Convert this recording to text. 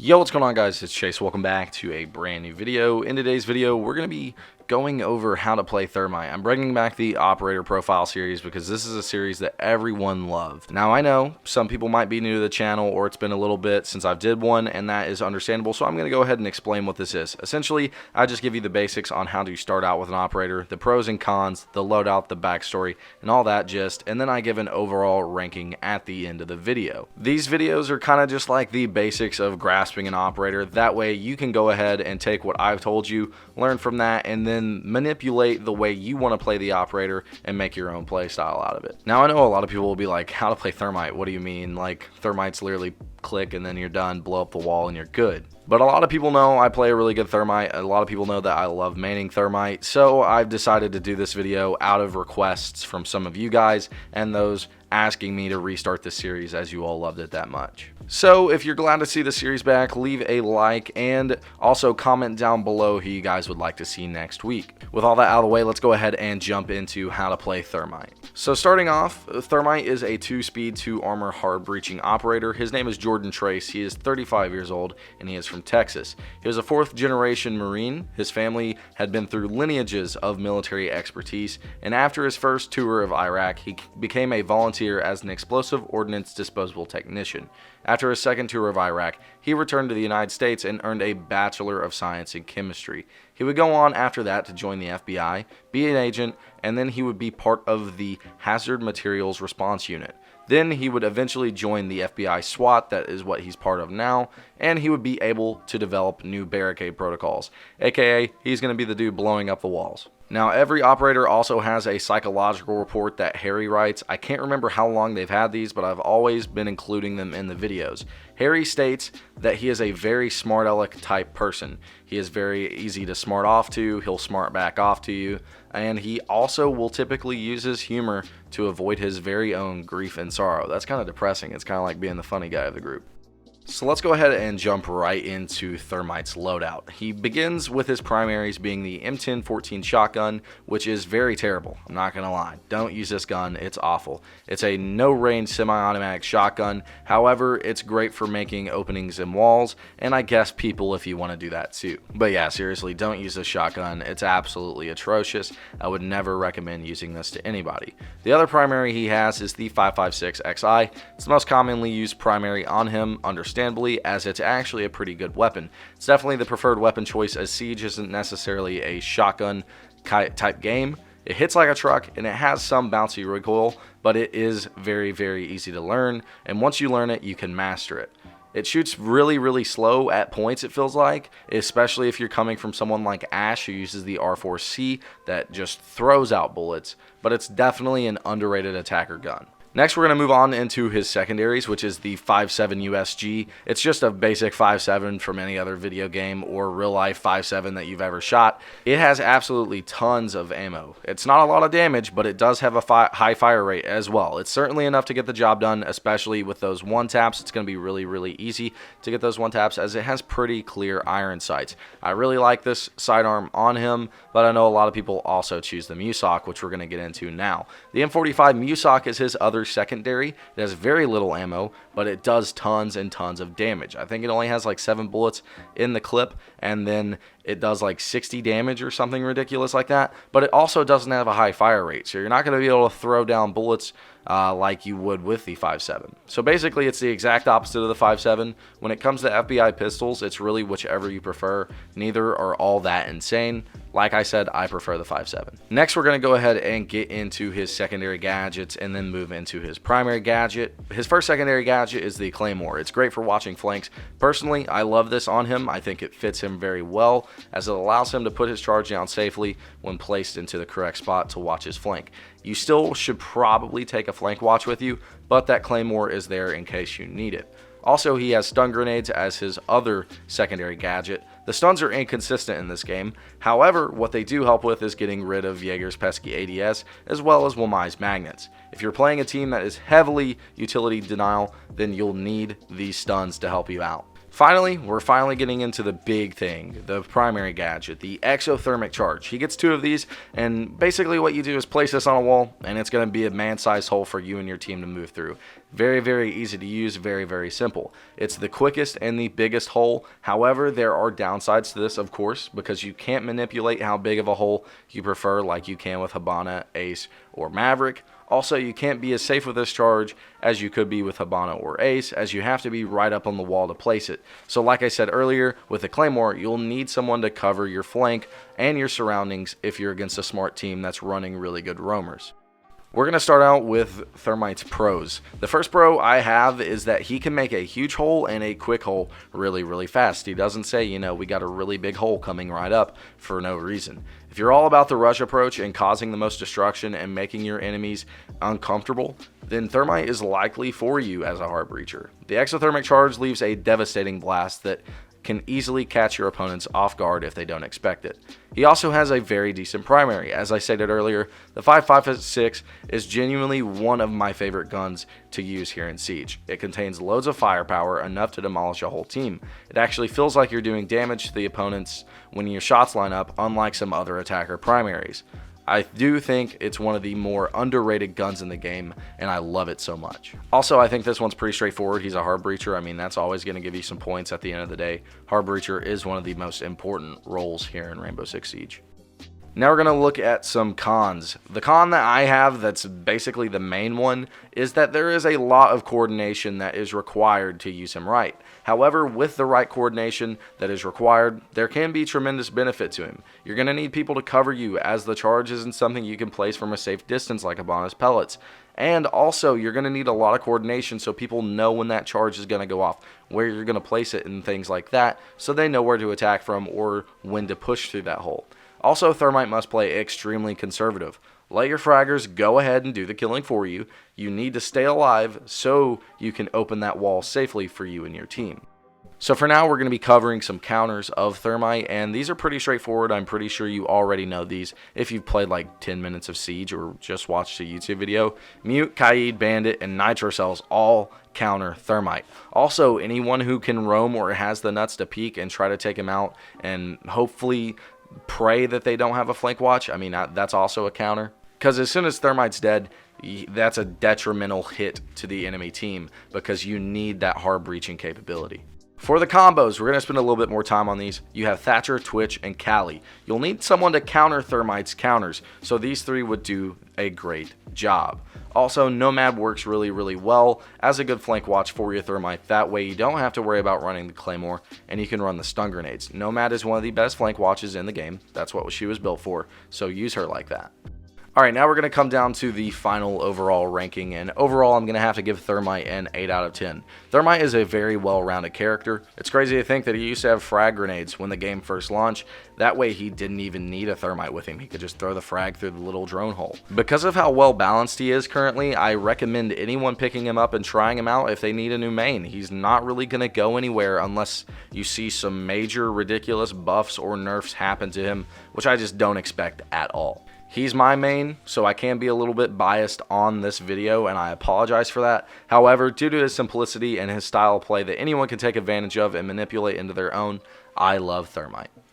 Yo, what's going on, guys? It's Chase. Welcome back to a brand new video. In today's video, we're going to be going over how to play Thermite. I'm bringing back the operator profile series because this is a series that everyone loved. Now, I know some people might be new to the channel, or it's been a little bit since I've did one, and that is understandable, so I'm going to go ahead and explain what this is. Essentially, I just give you the basics on how to start out with an operator, the pros and cons, the loadout, the backstory, and all that gist, and then I give an overall ranking at the end of the video. These videos are kind of just like the basics of grasping an operator. That way, you can go ahead and take what I've told you, learn from that, and then manipulate the way you want to play the operator and make your own play style out of it. Now, I know a lot of people will be like, how to play Thermite? What do you mean? Like, Thermite's literally click and then you're done, blow up the wall and you're good. But a lot of people know I play a really good Thermite. A lot of people know that I love maining Thermite. So I've decided to do this video out of requests from some of you guys and those asking me to restart this series as you all loved it that much. So if you're glad to see the series back, leave a like and also comment down below who you guys would like to see next week. With all that out of the way, let's go ahead and jump into how to play Thermite. So starting off, Thermite is a 2-speed, 2-armor hard breaching operator. His name is Jordan Trace. He is 35 years old and he is from Texas. He was a 4th generation Marine. His family had been through lineages of military expertise, and after his first tour of Iraq, he became a volunteer as an explosive ordnance disposal technician. After his second tour of Iraq, he returned to the United States and earned a Bachelor of Science in Chemistry. He would go on after that to join the FBI, be an agent, and then he would be part of the Hazard Materials Response Unit. Then he would eventually join the FBI SWAT, that is what he's part of now, and he would be able to develop new barricade protocols, aka he's going to be the dude blowing up the walls. Now, every operator also has a psychological report that Harry writes. I can't remember how long they've had these, but I've always been including them in the videos. Harry states that he is a very smart aleck type person. He is very easy to smart off to, he'll smart back off to you, and he also will typically use his humor to avoid his very own grief and sorrow. That's kind of depressing. It's kind of like being the funny guy of the group. So let's go ahead and jump right into Thermite's loadout. He begins with his primaries being the M1014 shotgun, which is very terrible. I'm not going to lie. Don't use this gun. It's awful. It's a no-range semi-automatic shotgun. However, it's great for making openings in walls, and I guess people if you want to do that too. But yeah, seriously, don't use this shotgun. It's absolutely atrocious. I would never recommend using this to anybody. The other primary he has is the 5.56 XI. It's the most commonly used primary on him, understandably, as it's actually a pretty good weapon. It's definitely the preferred weapon choice, as Siege isn't necessarily a shotgun type game. It hits like a truck and it has some bouncy recoil, but it is very, very easy to learn, and once you learn it, you can master it. It shoots really, really slow at points, it feels like, especially if you're coming from someone like Ash who uses the R4C that just throws out bullets, but it's definitely an underrated attacker gun. Next, we're going to move on into his secondaries, which is the 5.7 USG. It's just a basic 5.7 from any other video game or real-life 5.7 that you've ever shot. It has absolutely tons of ammo. It's not a lot of damage, but it does have a high fire rate as well. It's certainly enough to get the job done, especially with those one-taps. It's going to be really, really easy to get those one-taps, as it has pretty clear iron sights. I really like this sidearm on him, but I know a lot of people also choose the MUSOC, which we're going to get into now. The M45 MUSOC is his other secondary. It has very little ammo, but it does tons and tons of damage. I think it only has like 7 bullets in the clip, and then it does like 60 damage or something ridiculous like that, but it also doesn't have a high fire rate, so you're not going to be able to throw down bullets like you would with the 5.7. So basically, it's the exact opposite of the 5.7. When it comes to FBI pistols, it's really whichever you prefer. Neither are all that insane. Like I said, I prefer the 5.7. Next, we're going to go ahead and get into his secondary gadgets and then move into his primary gadget. His first secondary gadget is the Claymore. It's great for watching flanks. Personally, I love this on him. I think it fits him very well, as it allows him to put his charge down safely when placed into the correct spot to watch his flank. You still should probably take a flank watch with you, but that Claymore is there in case you need it. Also, he has stun grenades as his other secondary gadget. The stuns are inconsistent in this game. However, what they do help with is getting rid of Jaeger's pesky ADS, as well as Wamai's magnets. If you're playing a team that is heavily utility denial, then you'll need these stuns to help you out. Finally, we're finally getting into the big thing, the primary gadget, the exothermic charge. He gets 2 of these, and basically what you do is place this on a wall, and it's going to be a man-sized hole for you and your team to move through. Very, very easy to use, very, very simple. It's the quickest and the biggest hole. However, there are downsides to this, of course, because you can't manipulate how big of a hole you prefer like you can with Hibana, Ace, or Maverick. Also, you can't be as safe with this charge as you could be with Hibana or Ace, as you have to be right up on the wall to place it. So like I said earlier, with the Claymore, you'll need someone to cover your flank and your surroundings if you're against a smart team that's running really good roamers. We're going to start out with Thermite's pros. The first pro I have is that he can make a huge hole and a quick hole really, really fast. He doesn't say, you know, we got a really big hole coming right up for no reason. If you're all about the rush approach and causing the most destruction and making your enemies uncomfortable, then Thermite is likely for you as a hard breacher. The exothermic charge leaves a devastating blast that can easily catch your opponents off guard if they don't expect it. He also has a very decent primary. As I stated earlier, the 5.56 is genuinely one of my favorite guns to use here in Siege. It contains loads of firepower, enough to demolish a whole team. It actually feels like you're doing damage to the opponents when your shots line up, unlike some other attacker primaries. I do think it's one of the more underrated guns in the game, and I love it so much. Also, I think this one's pretty straightforward. He's a hard breacher. I mean, that's always going to give you some points at the end of the day. Hard breacher is one of the most important roles here in Rainbow Six Siege. Now we're going to look at some cons. The con that I have that's basically the main one is that there is a lot of coordination that is required to use him right. However, with the right coordination that is required, there can be tremendous benefit to him. You're going to need people to cover you, as the charge isn't something you can place from a safe distance like Hibana's pellets. And also, you're going to need a lot of coordination so people know when that charge is going to go off, where you're going to place it and things like that, so they know where to attack from or when to push through that hole. Also, Thermite must play extremely conservative. Let your fraggers go ahead and do the killing for you. You need to stay alive so you can open that wall safely for you and your team. So for now, we're going to be covering some counters of Thermite, and these are pretty straightforward. I'm pretty sure you already know these if you've played like 10 minutes of Siege or just watched a YouTube video. Mute, Kaid, Bandit, and Nitro Cells all counter Thermite. Also, anyone who can roam or has the nuts to peek and try to take him out and hopefully pray that they don't have a flank watch, I mean, that's also a counter. Because as soon as Thermite's dead, that's a detrimental hit to the enemy team because you need that hard breaching capability. For the combos, we're going to spend a little bit more time on these. You have Thatcher, Twitch, and Kali. You'll need someone to counter Thermite's counters, so these three would do a great job. Also, Nomad works really, really well as a good flank watch for your Thermite. That way you don't have to worry about running the Claymore, and you can run the stun grenades. Nomad is one of the best flank watches in the game. That's what she was built for, so use her like that. Alright, now we're going to come down to the final overall ranking, and overall I'm going to have to give Thermite an 8 out of 10. Thermite is a very well-rounded character. It's crazy to think that he used to have frag grenades when the game first launched. That way he didn't even need a Thermite with him. He could just throw the frag through the little drone hole. Because of how well-balanced he is currently, I recommend anyone picking him up and trying him out if they need a new main. He's not really going to go anywhere unless you see some major ridiculous buffs or nerfs happen to him, which I just don't expect at all. He's my main, so I can be a little bit biased on this video, and I apologize for that. However, due to his simplicity and his style of play that anyone can take advantage of and manipulate into their own, I love Thermite.